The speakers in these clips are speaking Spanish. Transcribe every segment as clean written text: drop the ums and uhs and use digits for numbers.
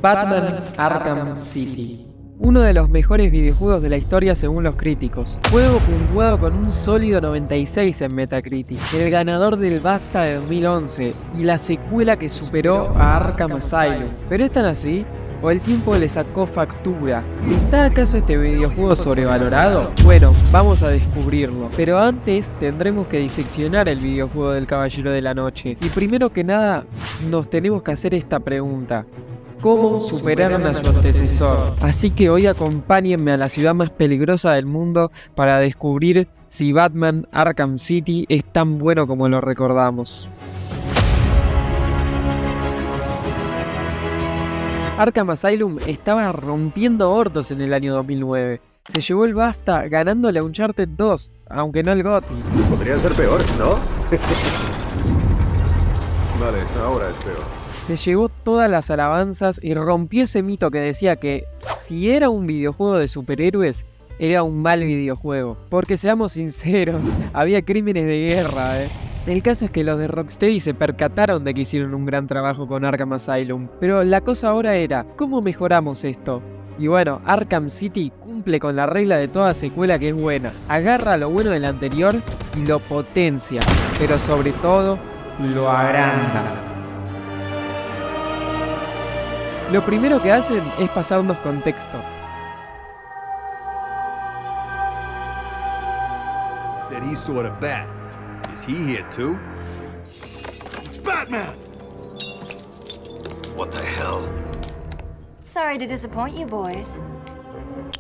Batman Arkham City. Uno de los mejores videojuegos de la historia según los críticos. Juego puntuado con un sólido 96 en Metacritic. El ganador del BAFTA de 2011 y la secuela que superó a Arkham Asylum. ¿Pero es tan así? ¿O el tiempo le sacó factura? ¿Está acaso este videojuego sobrevalorado? Bueno, vamos a descubrirlo. Pero antes tendremos que diseccionar el videojuego del Caballero de la Noche. Y primero que nada, nos tenemos que hacer esta pregunta. ¿Cómo superaron a su antecesor? Así que hoy acompáñenme a la ciudad más peligrosa del mundo para descubrir si Batman Arkham City es tan bueno como lo recordamos. Arkham Asylum estaba rompiendo hortos en el año 2009. Se llevó el BAFTA ganándole a Uncharted 2, aunque no el GOTY. Podría ser peor, ¿no? Vale, ahora es peor. Se llevó todas las alabanzas y rompió ese mito que decía que si era un videojuego de superhéroes, era un mal videojuego. Porque seamos sinceros, había crímenes de guerra, El caso es que los de Rocksteady se percataron de que hicieron un gran trabajo con Arkham Asylum. Pero la cosa ahora era, ¿cómo mejoramos esto? Y bueno, Arkham City cumple con la regla de toda secuela que es buena. Agarra lo bueno del anterior y lo potencia, pero sobre todo, lo agranda. Lo primero que hacen es pasarnos contexto. Said he saw the bat. Is he here too? It's Batman! What the hell? Sorry to disappoint you boys.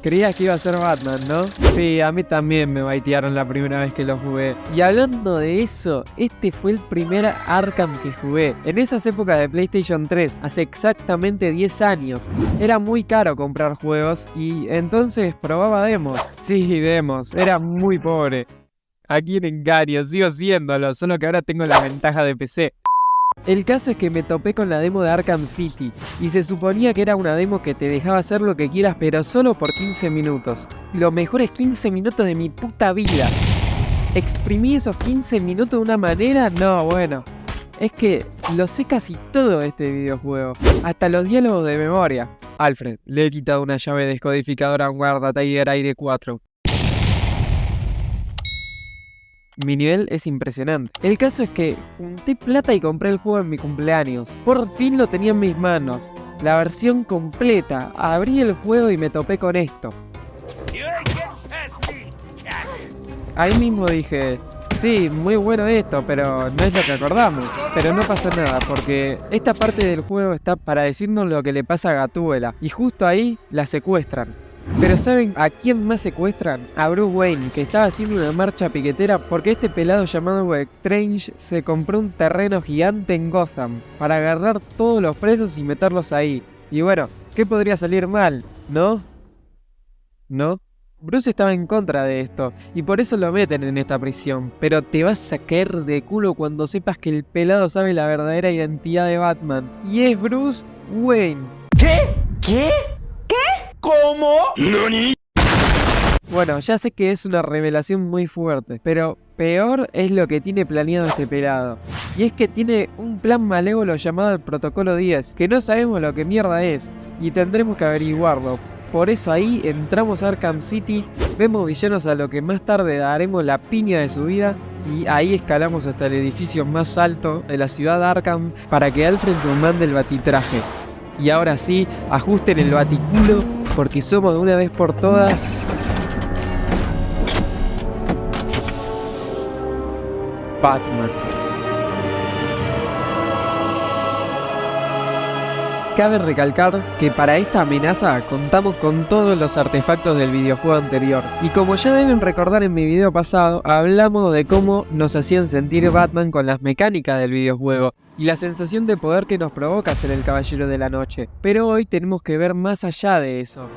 Creías que iba a ser Batman, ¿no? Sí, a mí también me baitearon la primera vez que lo jugué. Y hablando de eso, este fue el primer Arkham que jugué. En esas épocas de PlayStation 3, hace exactamente 10 años. Era muy caro comprar juegos y entonces probaba demos. Sí, demos. Era muy pobre. ¿A quién engaño? Sigo siéndolo, solo que ahora tengo la ventaja de PC. El caso es que me topé con la demo de Arkham City y se suponía que era una demo que te dejaba hacer lo que quieras pero solo por 15 minutos. Los mejores 15 minutos de mi puta vida. ¿Exprimí esos 15 minutos de una manera? No, bueno. Es que lo sé casi todo de este videojuego. Hasta los diálogos de memoria. Alfred, le he quitado una llave descodificadora a un guarda Tiger Aire 4. Mi nivel es impresionante. El caso es que junté plata y compré el juego en mi cumpleaños. Por fin lo tenía en mis manos. La versión completa. Abrí el juego y me topé con esto. Ahí mismo dije, sí, muy bueno esto, pero no es lo que acordamos. Pero no pasa nada, porque esta parte del juego está para decirnos lo que le pasa a Gatúbela. Y justo ahí la secuestran. Pero ¿saben a quién más secuestran? A Bruce Wayne, que estaba haciendo una marcha piquetera porque este pelado llamado Strange se compró un terreno gigante en Gotham para agarrar todos los presos y meterlos ahí. Y bueno, ¿qué podría salir mal? ¿No? ¿No? Bruce estaba en contra de esto y por eso lo meten en esta prisión. Pero te vas a caer de culo cuando sepas que el pelado sabe la verdadera identidad de Batman. Y es Bruce Wayne. ¿Qué? ¿Qué? ¿Cómo? ¿Nani? Bueno, ya sé que es una revelación muy fuerte, pero peor es lo que tiene planeado este pelado. Y es que tiene un plan malévolo llamado el Protocolo 10, que no sabemos lo que mierda es, y tendremos que averiguarlo. Por eso ahí entramos a Arkham City, vemos villanos a lo que más tarde daremos la piña de su vida, y ahí escalamos hasta el edificio más alto de la ciudad de Arkham para que Alfred nos mande el batitraje. Y ahora sí, ajusten el baticulo, porque somos de una vez por todas Batman. Cabe recalcar que para esta amenaza contamos con todos los artefactos del videojuego anterior. Y como ya deben recordar en mi video pasado, hablamos de cómo nos hacían sentir Batman con las mecánicas del videojuego y la sensación de poder que nos provoca ser el Caballero de la Noche. Pero hoy tenemos que ver más allá de eso.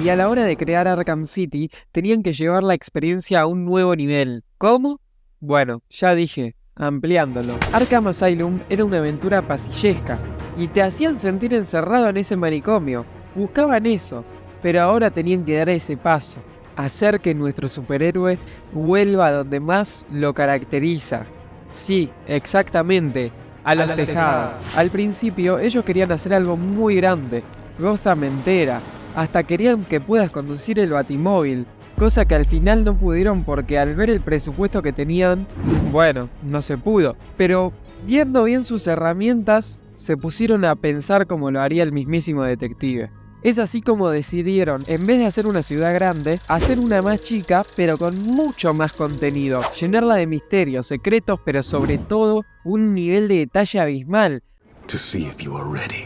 Y a la hora de crear Arkham City, tenían que llevar la experiencia a un nuevo nivel. ¿Cómo? Bueno, ya dije, ampliándolo. Arkham Asylum era una aventura pasillesca y te hacían sentir encerrado en ese manicomio. Buscaban eso, pero ahora tenían que dar ese paso. Hacer que nuestro superhéroe vuelva a donde más lo caracteriza. Sí, exactamente, a los tejados. Al principio ellos querían hacer algo muy grande, Gotham entera, hasta querían que puedas conducir el Batimóvil, cosa que al final no pudieron porque al ver el presupuesto que tenían, bueno, no se pudo. Pero viendo bien sus herramientas, se pusieron a pensar como lo haría el mismísimo detective. Es así como decidieron, en vez de hacer una ciudad grande, hacer una más chica, pero con mucho más contenido. Llenarla de misterios, secretos, pero sobre todo, un nivel de detalle abismal. To see if you are ready.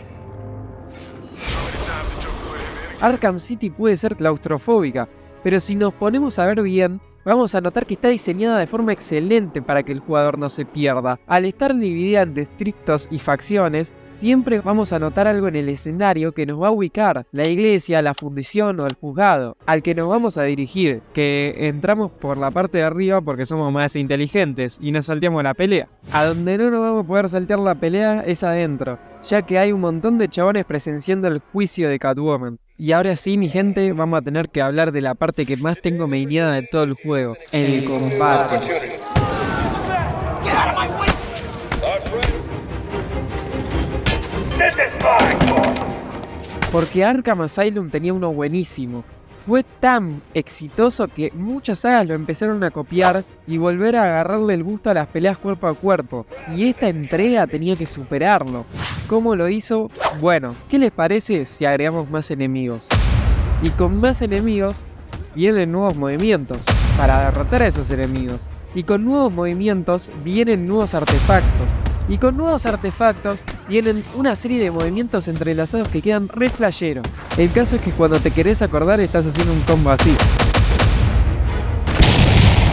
Arkham City puede ser claustrofóbica, pero si nos ponemos a ver bien, vamos a notar que está diseñada de forma excelente para que el jugador no se pierda. Al estar dividida en distritos y facciones, siempre vamos a notar algo en el escenario que nos va a ubicar, la iglesia, la fundición o el juzgado, al que nos vamos a dirigir, que entramos por la parte de arriba porque somos más inteligentes y nos salteamos la pelea. A donde no nos vamos a poder saltear la pelea es adentro, ya que hay un montón de chabones presenciando el juicio de Catwoman. Y ahora sí, mi gente, vamos a tener que hablar de la parte que más tengo maineada de todo el juego, el combate. Porque Arkham Asylum tenía uno buenísimo. Fue tan exitoso que muchas sagas lo empezaron a copiar y volver a agarrarle el gusto a las peleas cuerpo a cuerpo. Y esta entrega tenía que superarlo. ¿Cómo lo hizo? Bueno, ¿qué les parece si agregamos más enemigos? Y con más enemigos vienen nuevos movimientos para derrotar a esos enemigos. Y con nuevos movimientos vienen nuevos artefactos. Y con nuevos artefactos vienen una serie de movimientos entrelazados que quedan re flasheros. El caso es que cuando te querés acordar estás haciendo un combo así.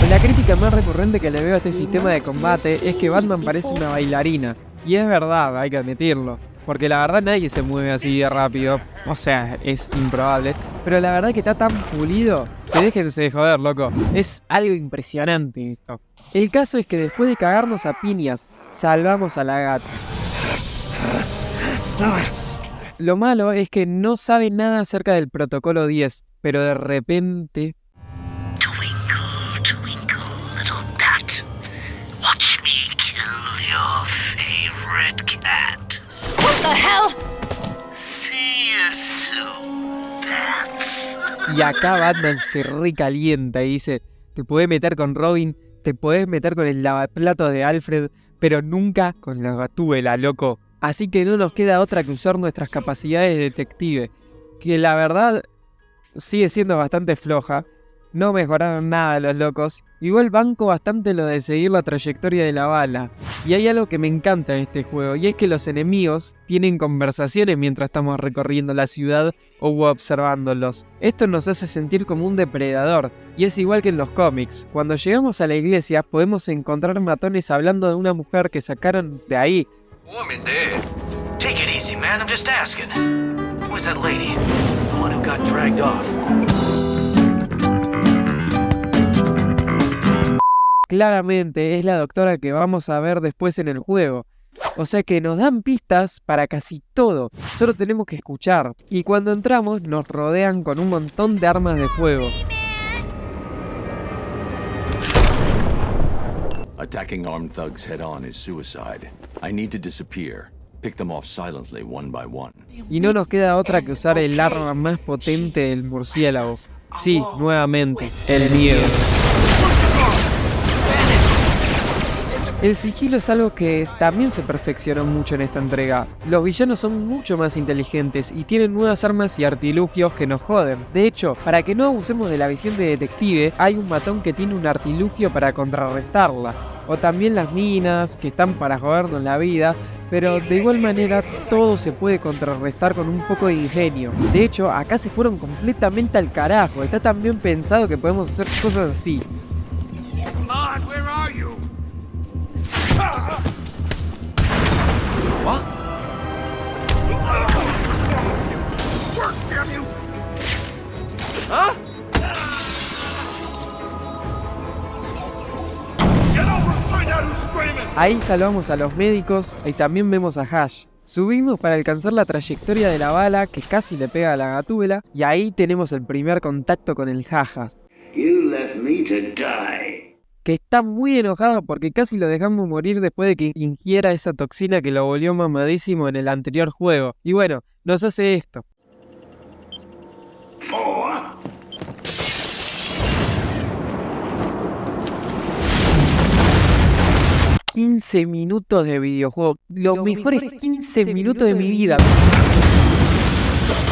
La crítica más recurrente que le veo a este sistema de combate es que Batman parece una bailarina. Y es verdad, hay que admitirlo. Porque la verdad nadie se mueve así de rápido. O sea, es improbable. Pero la verdad que está tan pulido que déjense de joder, loco. Es algo impresionante esto. El caso es que después de cagarnos a piñas, salvamos a la gata. Lo malo es que no sabe nada acerca del protocolo 10, pero de repente... Twinkle, twinkle, little bat. Watch me kill your favorite cat. What the hell? See you soon, bats. Y acá Batman se recalienta y dice, te podés meter con Robin, te podés meter con el lavaplatos de Alfred, pero nunca con la Gatúbela, loco. Así que no nos queda otra que usar nuestras capacidades de detective, que la verdad sigue siendo bastante floja. No mejoraron nada los locos. Igual banco bastante lo de seguir la trayectoria de la bala. Y hay algo que me encanta en este juego, y es que los enemigos tienen conversaciones mientras estamos recorriendo la ciudad o observándolos. Esto nos hace sentir como un depredador, y es igual que en los cómics. Cuando llegamos a la iglesia podemos encontrar matones hablando de una mujer que sacaron de ahí. Woman there. Take it easy, man. I'm just asking. Who was that lady? The one who got dragged off. Claramente es la doctora que vamos a ver después en el juego. O sea que nos dan pistas para casi todo, solo tenemos que escuchar. Y cuando entramos nos rodean con un montón de armas de fuego. Attacking armed thugs head-on is suicide. I need to disappear. Pick them off silently, one by one. Y no nos queda otra que usar el arma más potente del murciélago. Sí, nuevamente, el miedo. El sigilo es algo que también se perfeccionó mucho en esta entrega. Los villanos son mucho más inteligentes y tienen nuevas armas y artilugios que nos joden. De hecho, para que no abusemos de la visión de detective, hay un matón que tiene un artilugio para contrarrestarla. O también las minas, que están para jodernos la vida, pero de igual manera todo se puede contrarrestar con un poco de ingenio. De hecho, acá se fueron completamente al carajo, está tan bien pensado que podemos hacer cosas así. Come on, where are you? What? Work, damn you! Huh? Get over and find out who's screaming! Ahí salvamos a los médicos y también vemos a Hash. Subimos para alcanzar la trayectoria de la bala que casi le pega a la Gatúbela y ahí tenemos el primer contacto con el Jajas. You left me to die. que está muy enojado porque casi lo dejamos morir después de que ingiera esa toxina que lo volvió mamadísimo en el anterior juego. Y bueno, nos hace esto. 15 minutos de videojuego. Los mejores 15 minutos de mi vida.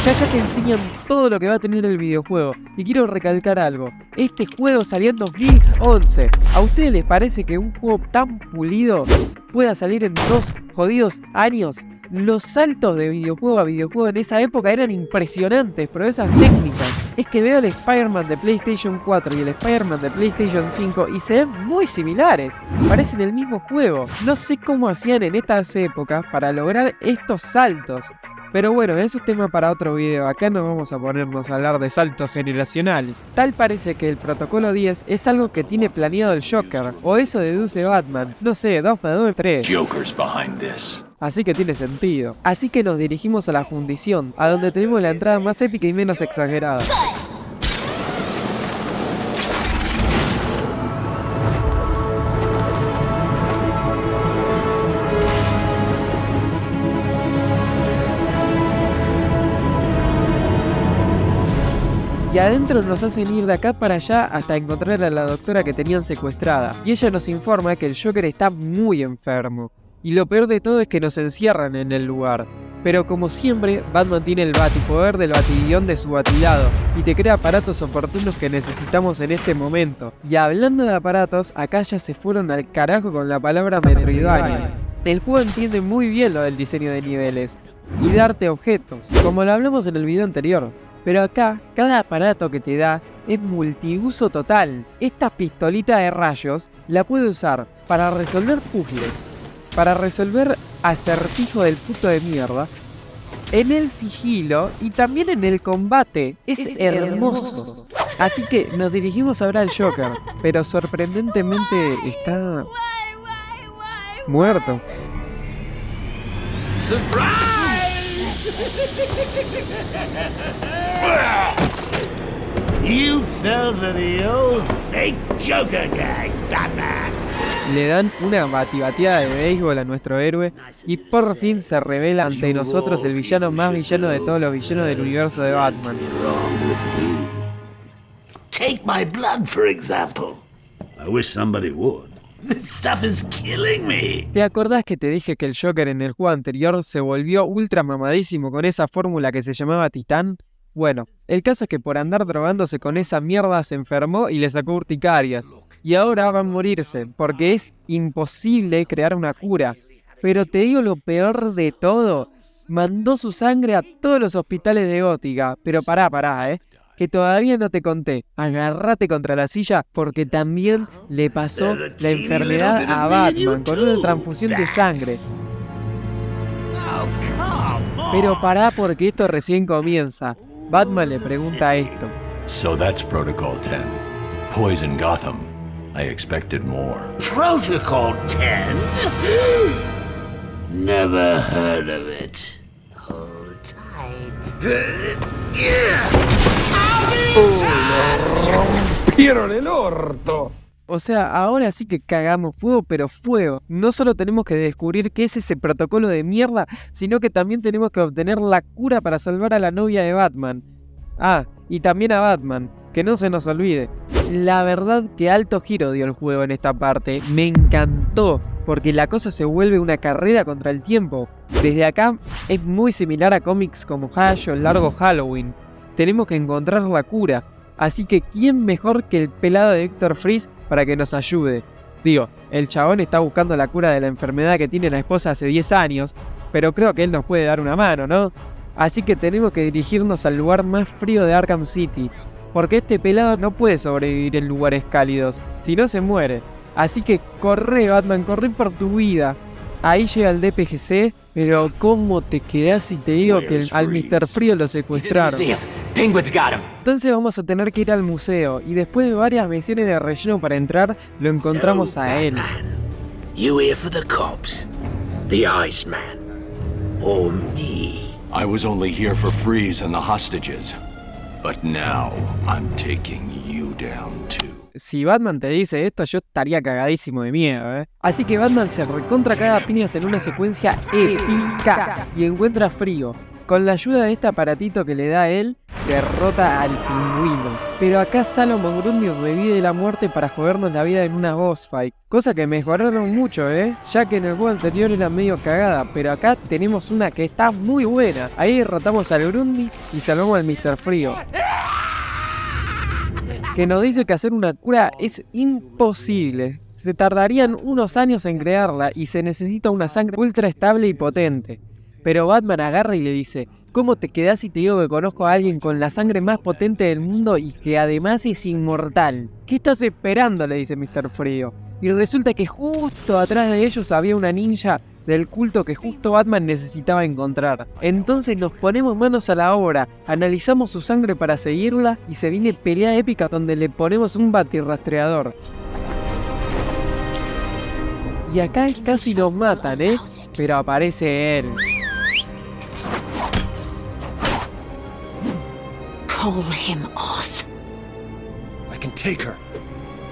Ya acá te enseñan todo lo que va a tener el videojuego. Y quiero recalcar algo. Este juego salió en 2011. ¿A ustedes les parece que un juego tan pulido pueda salir en 2 jodidos años? Los saltos de videojuego a videojuego en esa época eran impresionantes, pero esas técnicas. Es que veo el Spider-Man de PlayStation 4 y el Spider-Man de PlayStation 5 y se ven muy similares. Parecen el mismo juego. No sé cómo hacían en estas épocas para lograr estos saltos. Pero bueno, eso es tema para otro video. Acá no vamos a ponernos a hablar de saltos generacionales. Tal parece que el protocolo 10 es algo que tiene planeado el Joker. O eso deduce Batman. No sé, 2 más 2 3. Joker's behind this. Así que tiene sentido. Así que nos dirigimos a la fundición, a donde tenemos la entrada más épica y menos exagerada. Y adentro nos hacen ir de acá para allá hasta encontrar a la doctora que tenían secuestrada. Y ella nos informa que el Joker está muy enfermo. Y lo peor de todo es que nos encierran en el lugar. Pero como siempre, Batman tiene el batipoder del batiguión de su batilado y te crea aparatos oportunos que necesitamos en este momento. Y hablando de aparatos, acá ya se fueron al carajo con la palabra Metroidvania. El juego entiende muy bien lo del diseño de niveles y darte objetos, como lo hablamos en el video anterior. Pero acá, cada aparato que te da es multiuso total. Esta pistolita de rayos la puede usar para resolver puzzles, para resolver acertijos del puto de mierda, en el sigilo y también en el combate. Es hermoso. Así que nos dirigimos ahora al Joker, pero sorprendentemente está muerto. You fell for the old fake Joker gag, Batman. Le dan una batibateada de béisbol a nuestro héroe y por fin se revela ante nosotros el villano más villano de todos los villanos del universo de Batman. Take my blood, for example. I wish somebody would. This stuff is killing me. ¿Te acordás que te dije que el Joker en el juego anterior se volvió ultra mamadísimo con esa fórmula que se llamaba Titán? Bueno, el caso es que por andar drogándose con esa mierda se enfermó y le sacó urticarias. Y ahora va a morirse, porque es imposible crear una cura. Pero te digo lo peor de todo, mandó su sangre a todos los hospitales de Gótica. Pero pará, que todavía no te conté. Agárrate contra la silla porque también le pasó la enfermedad a Batman con una transfusión de sangre. Pero pará porque esto recién comienza. Batman le pregunta esto. So that's Protocol 10. Poison Gotham. I expected more. Protocol 10? Never heard of it. Hold tight. ¡Rompieron el orto! O sea, ahora sí que cagamos fuego, pero fuego. No solo tenemos que descubrir qué es ese protocolo de mierda, sino que también tenemos que obtener la cura para salvar a la novia de Batman. Ah, y también a Batman, que no se nos olvide. La verdad que alto giro dio el juego en esta parte, me encantó, porque la cosa se vuelve una carrera contra el tiempo. Desde acá es muy similar a cómics como Hush o Largo Halloween. Tenemos que encontrar la cura. Así que ¿quién mejor que el pelado de Victor Freeze para que nos ayude? Digo, el chabón está buscando la cura de la enfermedad que tiene la esposa hace 10 años, pero creo que él nos puede dar una mano, ¿no? Así que tenemos que dirigirnos al lugar más frío de Arkham City, porque este pelado no puede sobrevivir en lugares cálidos, si no se muere. Así que corre, Batman, corre por tu vida. Ahí llega el DPGC, pero ¿cómo te quedás si te digo que al Mr. Frío lo secuestraron? Penguin's got him. Entonces vamos a tener que ir al museo, y después de varias misiones de relleno para entrar, lo encontramos a él. You here for the cops? The Iceman? Or me? I was only here for Freeze and the hostages. But now I'm taking you down too. Si Batman te dice esto, yo estaría cagadísimo de miedo, ¿eh? Así que Batman se recontra caga a piñas en una secuencia épica y encuentra a Frío. Con la ayuda de este aparatito que le da a él, derrota al pingüino. Pero acá Solomon Grundy revive de la muerte para jodernos la vida en una boss fight. Cosa que mejoraron mucho, ya que en el juego anterior era medio cagada, pero acá tenemos una que está muy buena. Ahí derrotamos al Grundy y salvamos al Mr. Frío, que nos dice que hacer una cura es imposible. Se tardarían unos años en crearla y se necesita una sangre ultra estable y potente. Pero Batman agarra y le dice: ¿cómo te quedás si te digo que conozco a alguien con la sangre más potente del mundo y que además es inmortal? ¿Qué estás esperando?, le dice Mr. Frío. Y resulta que justo atrás de ellos había una ninja del culto que justo Batman necesitaba encontrar. Entonces nos ponemos manos a la obra, analizamos su sangre para seguirla y se viene pelea épica donde le ponemos un batirrastreador. Y acá casi nos matan, pero aparece él. Call him off. I can take her.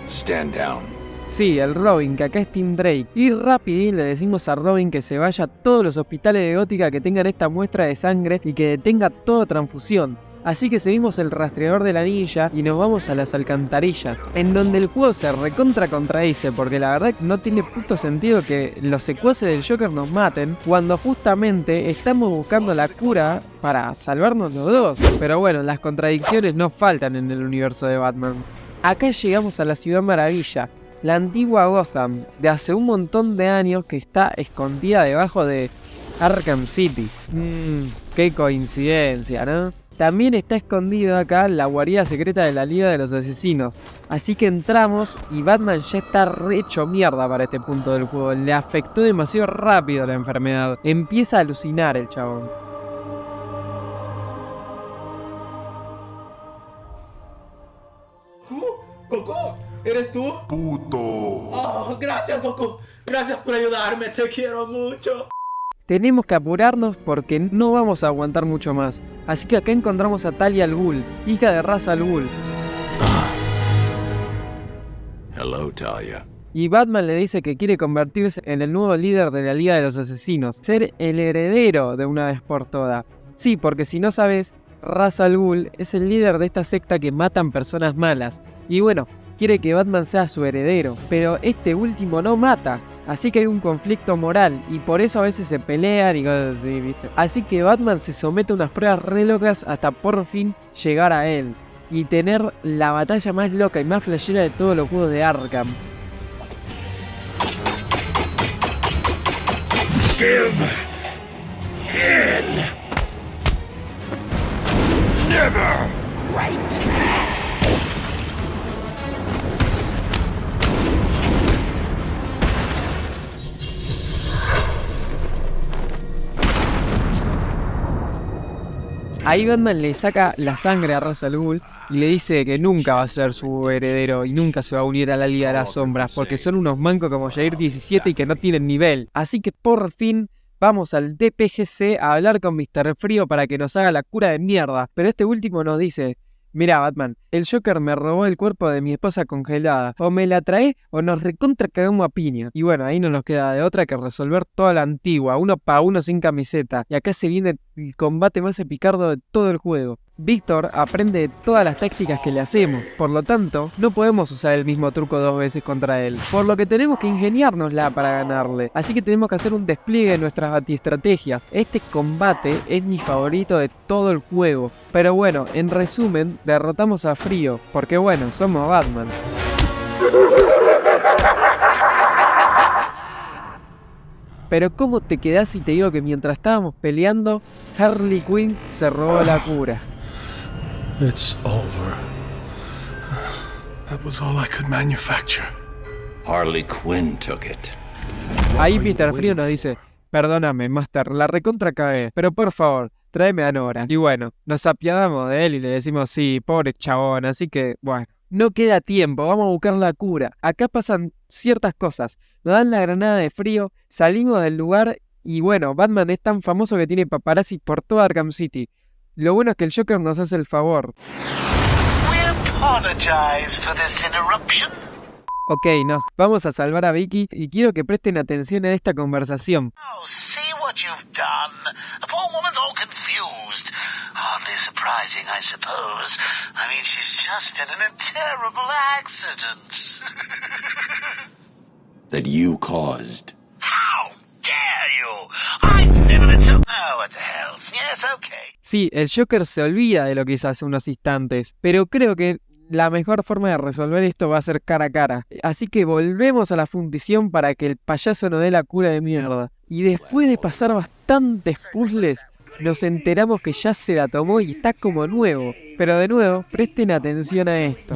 Stand down. Sí, el Robin, que acá es Tim Drake. Y rapidín le decimos a Robin que se vaya a todos los hospitales de Gótica que tengan esta muestra de sangre y que detenga toda transfusión. Así que seguimos el rastreador de la ninja y nos vamos a las alcantarillas, en donde el juego se recontra contradice, porque la verdad no tiene puto sentido que los secuaces del Joker nos maten cuando justamente estamos buscando la cura para salvarnos los dos. Pero bueno, las contradicciones no faltan en el universo de Batman. Acá llegamos a la Ciudad Maravilla, la antigua Gotham, de hace un montón de años, que está escondida debajo de Arkham City. Qué coincidencia, ¿no? También está escondido acá la guarida secreta de la Liga de los Asesinos. Así que entramos y Batman ya está re hecho mierda para este punto del juego. Le afectó demasiado rápido la enfermedad. Empieza a alucinar el chabón. ¿Goku? ¿Eres tú? Puto. Oh, gracias, Goku. Gracias por ayudarme. Te quiero mucho. Tenemos que apurarnos porque no vamos a aguantar mucho más. Así que acá encontramos a Talia al Ghul, hija de Ra's al Ghul. Hello, Talia. Y Batman le dice que quiere convertirse en el nuevo líder de la Liga de los Asesinos, ser el heredero de una vez por todas. Sí, porque si no sabes, Ra's al Ghul es el líder de esta secta que matan personas malas. Y bueno, quiere que Batman sea su heredero, pero este último no mata. Así que hay un conflicto moral y por eso a veces se pelean y cosas así, ¿viste? Así que Batman se somete a unas pruebas re locas hasta por fin llegar a él y tener la batalla más loca y más flashera de todos los juegos de Arkham. Give in. Never great. Ahí Batman le saca la sangre a Ra's al Ghul y le dice que nunca va a ser su heredero y nunca se va a unir a la Liga de las Sombras porque son unos mancos como Jair 17 y que no tienen nivel. Así que por fin vamos al DPGC a hablar con Mr. Frío para que nos haga la cura de mierda. Pero este último nos dice: mira, Batman, el Joker me robó el cuerpo de mi esposa congelada. O me la trae o nos recontra cagamos a piña. Y bueno, ahí no nos queda de otra que resolver toda la antigua, uno para uno sin camiseta. Y acá se viene el combate más epicardo de todo el juego. Víctor aprende de todas las tácticas que le hacemos, por lo tanto, no podemos usar el mismo truco dos veces contra él, por lo que tenemos que ingeniárnosla para ganarle, así que tenemos que hacer un despliegue de nuestras batiestrategias. Este combate es mi favorito de todo el juego, pero bueno, en resumen, derrotamos a Frío, porque bueno, somos Batman. Pero ¿cómo te quedás si te digo que mientras estábamos peleando, Harley Quinn se robó la cura? It's over. That was all I could manufacture. Harley Quinn took it. Ahí Mr. Frío nos dice: perdóname, Master, la recontra cagué, pero por favor, tráeme a Nora. Y bueno, nos apiadamos de él y le decimos: sí, pobre chabón, así que bueno, no queda tiempo, vamos a buscar la cura. Acá pasan ciertas cosas, nos dan la granada de Frío, salimos del lugar y bueno, Batman es tan famoso que tiene paparazzi por toda Arkham City. Lo bueno es que el Joker nos hace el favor. We're apologize for this interruption. Ok, no, vamos a salvar a Vicky y quiero que presten atención a esta conversación. Oh, see what you've done. The poor woman's all confused. Hardly surprising, I suppose. I mean, she's just been in a terrible accident. That you caused. How dare you? I've never been so... Oh, what the hell? Yes, okay. Sí, el Joker se olvida de lo que hizo hace unos instantes, pero creo que la mejor forma de resolver esto va a ser cara a cara. Así que volvemos a la fundición para que el payaso nos dé la cura de mierda. Y después de pasar bastantes puzzles, nos enteramos que ya se la tomó y está como nuevo. Pero de nuevo, presten atención a esto.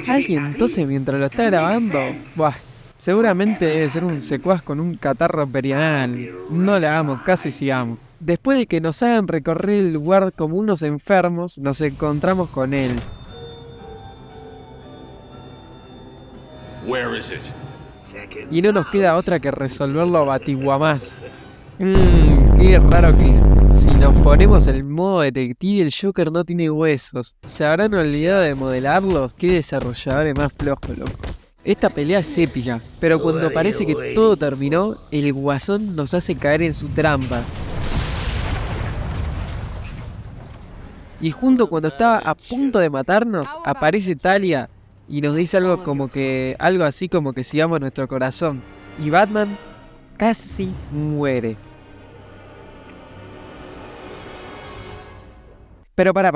¿Alguien tose mientras lo está grabando? Buah, seguramente debe ser un secuaz con un catarro perianal. No le hagamos caso y sigamos. Después de que nos hagan recorrer el lugar como unos enfermos, nos encontramos con él. Where is it? Y no nos queda otra que resolverlo a batiguamás. Qué raro que si nos ponemos el modo detective el Joker no tiene huesos. ¿Se habrán olvidado de modelarlos? Qué desarrolladores más flojos, loco. Esta pelea es épica, pero cuando parece que todo terminó, el guasón nos hace caer en su trampa. Y justo cuando estaba a punto de matarnos, aparece Talia y nos dice algo así como que sigamos nuestro corazón. Y Batman casi muere. Pero para.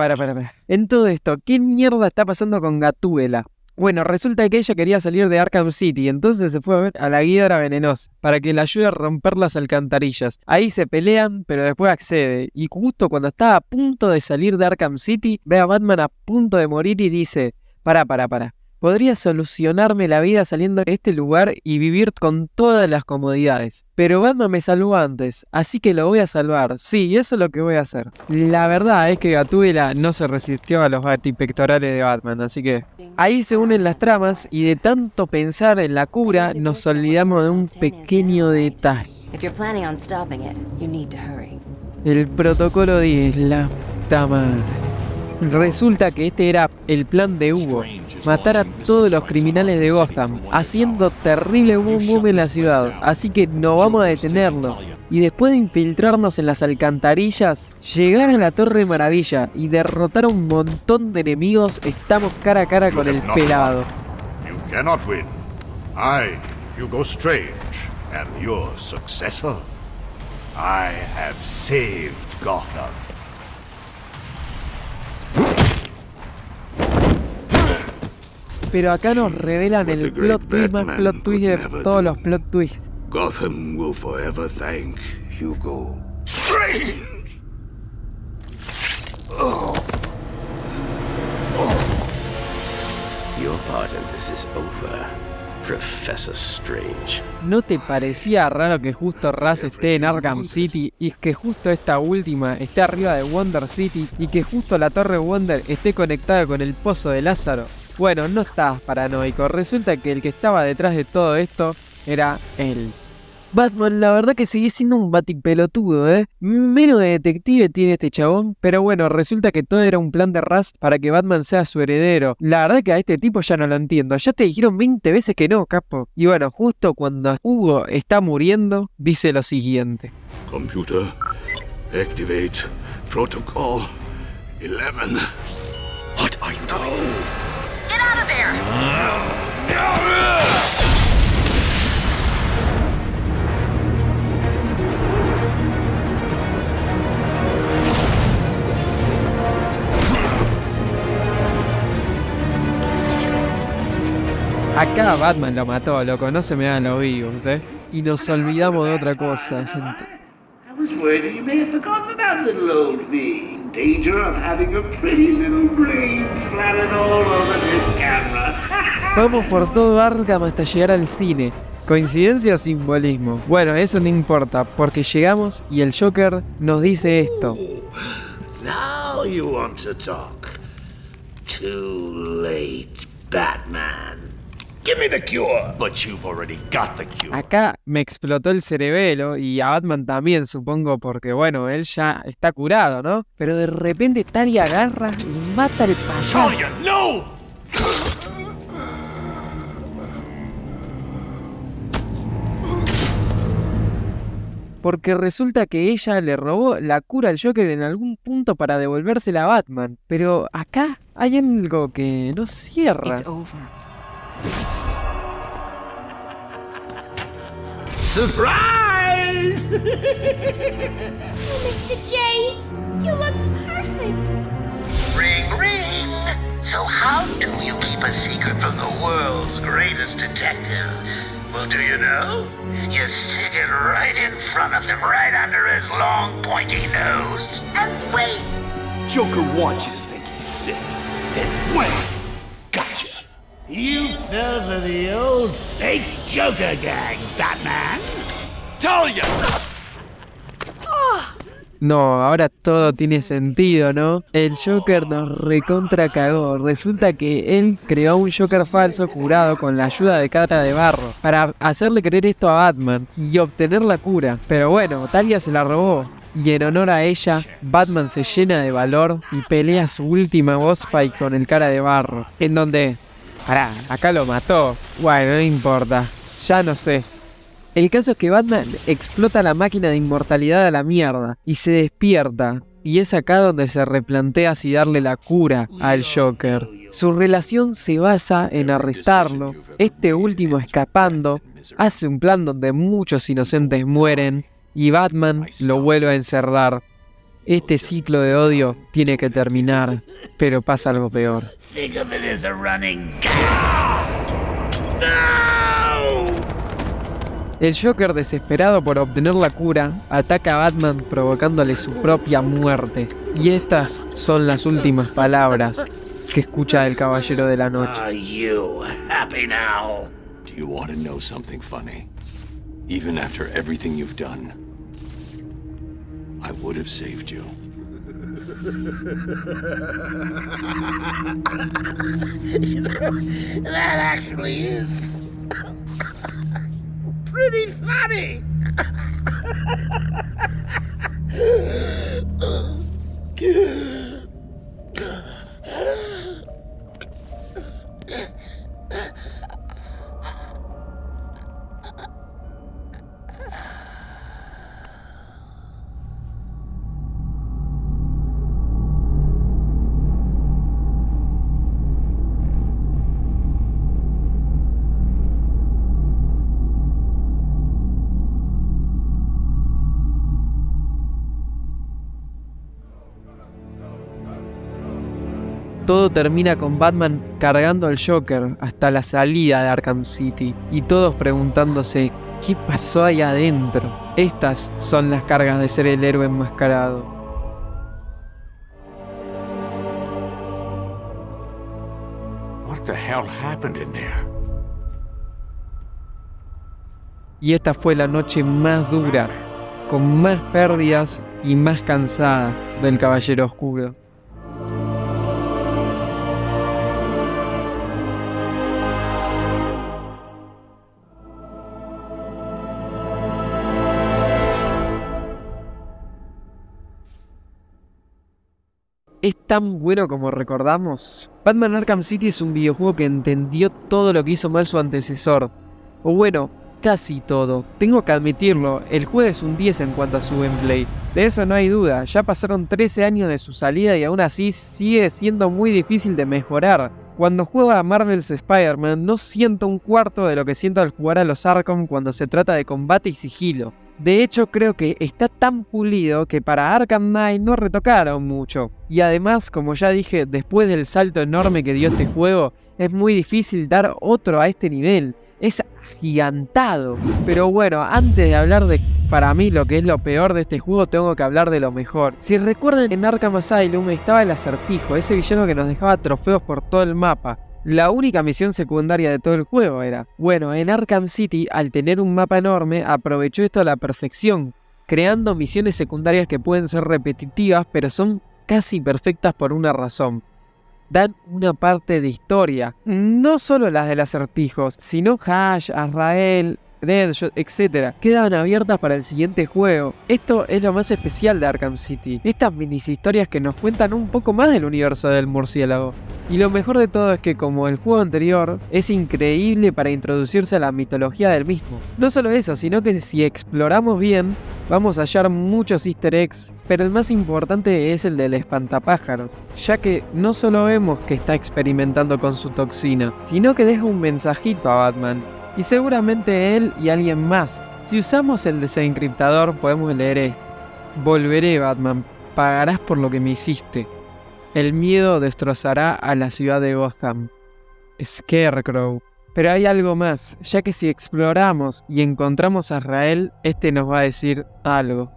En todo esto, ¿qué mierda está pasando con Gatúbela? Bueno, resulta que ella quería salir de Arkham City, entonces se fue a ver a la Ghidorah venenosa para que le ayude a romper las alcantarillas. Ahí se pelean, pero después accede. Y justo cuando estaba a punto de salir de Arkham City, ve a Batman a punto de morir y dice: Para. Podría solucionarme la vida saliendo de este lugar y vivir con todas las comodidades. Pero Batman me salvó antes, así que lo voy a salvar. Sí, eso es lo que voy a hacer. La verdad es que Gatúbela no se resistió a los batipectorales de Batman, así que... Ahí se unen las tramas y de tanto pensar en la cura, nos olvidamos de un pequeño detalle. El protocolo 10, la puta madre. Resulta que este era el plan de Hugo, matar a todos los criminales de Gotham, haciendo terrible boom boom en la ciudad, así que no vamos a detenerlo. Y después de infiltrarnos en las alcantarillas, llegar a la Torre Maravilla y derrotar a un montón de enemigos, estamos cara a cara con el pelado. You cannot win. I, Hugo Strange, am your successor. I have saved Gotham. Pero acá nos revelan el plot twist más plot twist de todos los plot twists. Gotham will forever thank Hugo Strange. Your part in this is over, Professor Strange. ¿No te parecía raro que justo Ra's esté en Arkham City y que justo esta última esté arriba de Wonder City y que justo la Torre Wonder esté conectada con el Pozo de Lázaro? Bueno, no estás paranoico, resulta que el que estaba detrás de todo esto era él. Batman, la verdad que sigue siendo un batipelotudo, Menos de detective tiene este chabón, pero bueno, resulta que todo era un plan de Ra's para que Batman sea su heredero. La verdad que a este tipo ya no lo entiendo, ya te dijeron 20 veces que no, capo. Y bueno, justo cuando Hugo está muriendo, dice lo siguiente. Computer, activate Protocol 11. What are you doing? Get out of there! Acá Batman lo mató, loco, no se me dan los vivos, Y nos olvidamos de otra cosa, gente. I was worried you may have forgotten about little old me. In danger of having a pretty little brain splattered all over this camera. Vamos por todo Arkham hasta llegar al cine. ¿Coincidencia o simbolismo? Bueno, eso no importa, porque llegamos y el Joker nos dice esto. Now you want to talk. Too late, Batman. Give me the cure. But you've already got the cure. Acá me explotó el cerebelo y a Batman también, supongo, porque bueno, él ya está curado, ¿no? Pero de repente Talia agarra y mata al payaso. Talia, no! Porque resulta que ella le robó la cura al Joker en algún punto para devolvérsela a Batman. Pero acá hay algo que no cierra. It's over. Surprise! Mr. J, you look perfect. Ring, ring. So how do you keep a secret from the world's greatest detective? Well, do you know? You stick it right in front of him, right under his long, pointy nose, and wait. Joker wants you to think he's sick. Then wham! Gotcha. You fell for the old fake Joker gang, Batman. Talia! No, ahora todo tiene sentido, ¿no? El Joker nos recontra cagó. Resulta que él creó un Joker falso curado con la ayuda de Cara de Barro para hacerle creer esto a Batman y obtener la cura. Pero bueno, Talia se la robó. Y en honor a ella, Batman se llena de valor y pelea su última boss fight con el Cara de Barro. En donde... Pará, acá lo mató. Bueno, no importa. Ya no sé. El caso es que Batman explota la máquina de inmortalidad a la mierda y se despierta. Y es acá donde se replantea si darle la cura al Joker. Su relación se basa en arrestarlo, este último escapando, hace un plan donde muchos inocentes mueren y Batman lo vuelve a encerrar. Este ciclo de odio tiene que terminar, pero pasa algo peor. Think of it as a running gag. No! El Joker, desesperado por obtener la cura, ataca a Batman provocándole su propia muerte. Y estas son las últimas palabras que escucha el Caballero de la Noche. Are you happy now? Do you want to know something funny? Even after everything you've done, I would have saved you. That actually is pretty funny. Todo termina con Batman cargando al Joker hasta la salida de Arkham City y todos preguntándose ¿qué pasó ahí adentro? Estas son las cargas de ser el héroe enmascarado. What the hell happened in there? Y esta fue la noche más dura, con más pérdidas y más cansada del Caballero Oscuro. ¿Es tan bueno como recordamos? Batman Arkham City es un videojuego que entendió todo lo que hizo mal su antecesor. O bueno, casi todo. Tengo que admitirlo, el juego es un 10 en cuanto a su gameplay. De eso no hay duda, ya pasaron 13 años de su salida y aún así sigue siendo muy difícil de mejorar. Cuando juego a Marvel's Spider-Man no siento un cuarto de lo que siento al jugar a los Arkham cuando se trata de combate y sigilo. De hecho, creo que está tan pulido que para Arkham Knight no retocaron mucho. Y además, como ya dije, después del salto enorme que dio este juego, es muy difícil dar otro a este nivel. Es agigantado. Pero bueno, antes de hablar de, para mí, lo que es lo peor de este juego, tengo que hablar de lo mejor. Si recuerdan, en Arkham Asylum estaba el Acertijo, ese villano que nos dejaba trofeos por todo el mapa. La única misión secundaria de todo el juego era. Bueno, en Arkham City, al tener un mapa enorme, aprovechó esto a la perfección, creando misiones secundarias que pueden ser repetitivas, pero son casi perfectas por una razón. dan una parte de historia. No solo las del acertijos, sino Hash, Azrael, Deadshot, etc. quedan abiertas para el siguiente juego. Esto es lo más especial de Arkham City. Estas minis historias que nos cuentan un poco más del universo del murciélago. Y lo mejor de todo es que como el juego anterior, es increíble para introducirse a la mitología del mismo. No solo eso, sino que si exploramos bien, vamos a hallar muchos easter eggs, pero el más importante es el del espantapájaros, ya que no solo vemos que está experimentando con su toxina, sino que deja un mensajito a Batman. Y seguramente él y alguien más. Si usamos el desencriptador podemos leer esto: volveré, Batman, pagarás por lo que me hiciste. El miedo destrozará a la ciudad de Gotham. Scarecrow. Pero hay algo más, ya que si exploramos y encontramos a Azrael, este nos va a decir algo.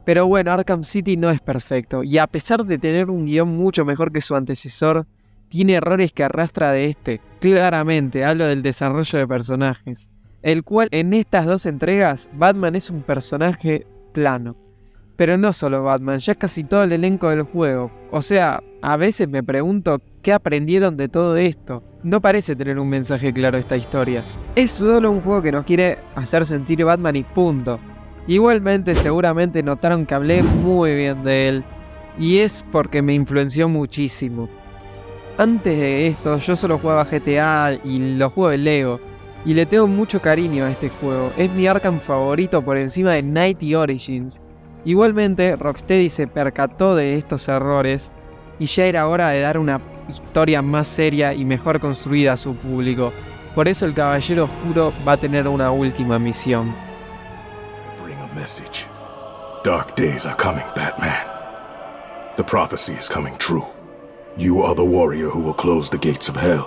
Pero bueno, Arkham City no es perfecto, y a pesar de tener un guión mucho mejor que su antecesor, tiene errores que arrastra de este. Claramente hablo del desarrollo de personajes, el cual en estas dos entregas Batman es un personaje plano. Pero no solo Batman, ya es casi todo el elenco del juego. O sea, a veces me pregunto qué aprendieron de todo esto. No parece tener un mensaje claro esta historia. Es solo un juego que nos quiere hacer sentir Batman y punto. Igualmente seguramente notaron que hablé muy bien de él, y es porque me influenció muchísimo. Antes de esto yo solo jugaba GTA y los juegos de Lego, y le tengo mucho cariño a este juego. Es mi Arkham favorito por encima de Knight y Origins. Igualmente Rocksteady se percató de estos errores y ya era hora de dar una historia más seria y mejor construida a su público. Por eso el Caballero Oscuro va a tener una última misión. Bring a message. Dark days are coming, Batman. The prophecy is coming true. You are the warrior who will close the gates of hell.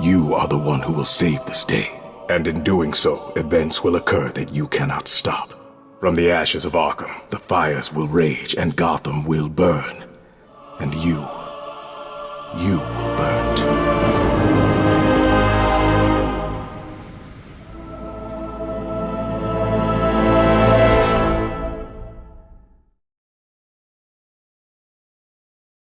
You are the one who will save this day. And in doing so, events will occur that you cannot stop. From the ashes of Arkham, the fires will rage and Gotham will burn. And you